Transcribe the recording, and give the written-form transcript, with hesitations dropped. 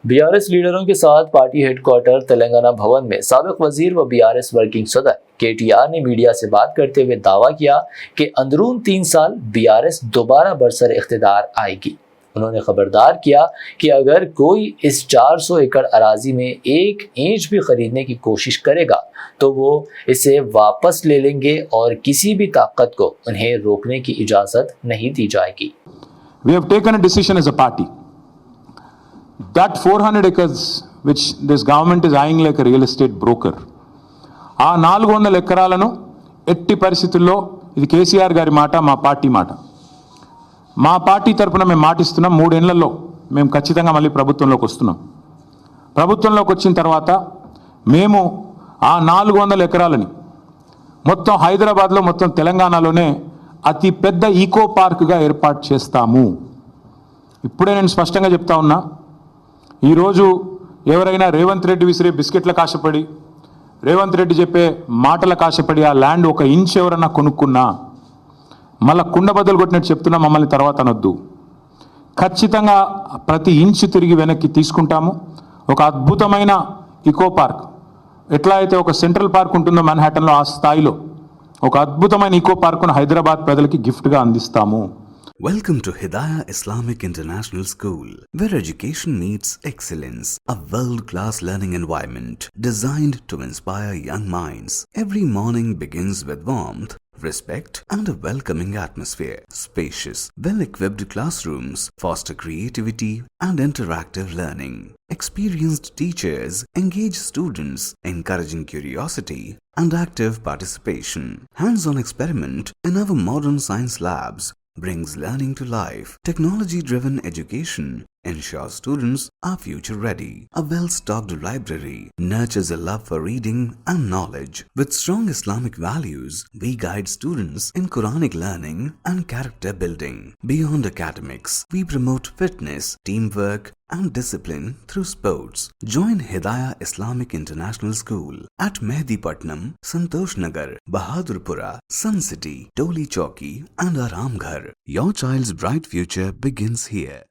BRS लीडरों के साथ party headquarter Telangana भवन में साबिक वजीर व बीआरएस वर्किंग सदर केटीआर ने मीडिया से बात करते हुए दावा किया कि अंदरून 3 साल बीआरएस दोबारा बरसर इख्तिदार आएगी। उन्होंने खबरदार किया कि अगर कोई इस 400 एकड़ अराजी में 1 इंच भी खरीदने की कोशिश करेगा तो वो इसे वापस ले लेंगे और किसी भी ताकत को उन्हें रोकने की इजाजत नहीं दी जाएगी। We have taken a decision as a party that 400 acres which this government is eyeing like a real estate broker, ఆ 400 ఎకరాలను ఎట్టి పరిస్థితుల్లో, ఇది కేసీఆర్ గారి మాట, మా పార్టీ మాట, మా పార్టీ తరపున మేము మాటిస్తున్నాం, 3 ఏళ్లలో మేము ఖచ్చితంగా మళ్ళీ ప్రభుత్వంలోకి వస్తున్నాం. ప్రభుత్వంలోకి వచ్చిన తర్వాత మేము ఆ 400 ఎకరాలని మొత్తం హైదరాబాద్లో, మొత్తం తెలంగాణలోనే అతి పెద్ద ఈకో పార్క్గా ఏర్పాటు చేస్తాము. ఇప్పుడే నేను స్పష్టంగా చెప్తా ఉన్నా, ఈరోజు ఎవరైనా రేవంత్ రెడ్డి విసిరే బిస్కెట్లకు ఆశపడి, రేవంత్ రెడ్డి చెప్పే మాటలకు ఆశపడి ఆ ల్యాండ్ 1 ఇంచ్ ఎవరన్నా కొనుక్కున్నా మళ్ళీ కుండ బద్దలు కొట్టినట్టు చెప్తున్నా, మమ్మల్ని తర్వాత అనొద్దు. ఖచ్చితంగా ప్రతి ఇంచు తిరిగి వెనక్కి తీసుకుంటాము. ఒక అద్భుతమైన ఈకో పార్క్, ఎట్లా అయితే ఒక సెంట్రల్ పార్క్ ఉంటుందో మ్యాన్హాటన్లో, ఆ స్థాయిలో ఒక అద్భుతమైన ఈకో పార్కును హైదరాబాద్ ప్రజలకి గిఫ్ట్గా అందిస్తాము. Welcome to Hidayah Islamic International School, where education meets excellence, a world-class learning environment designed to inspire young minds. Every morning begins with warmth, respect and a welcoming atmosphere. Spacious, well-equipped classrooms foster creativity and interactive learning. Experienced teachers engage students, encouraging curiosity and active participation. Hands-on experiment in our modern science labs brings learning to life. Technology-driven education ensures students are future-ready. A well-stocked library nurtures a love for reading and knowledge. With strong Islamic values, we guide students in Quranic learning and character building. Beyond academics, we promote fitness, teamwork, and discipline through sports. Join Hidayah Islamic International School at Mehdipatnam, Santosh Nagar, Bahadurpura, Sun City, Toli Chowki, and Aramghar. Your child's bright future begins here.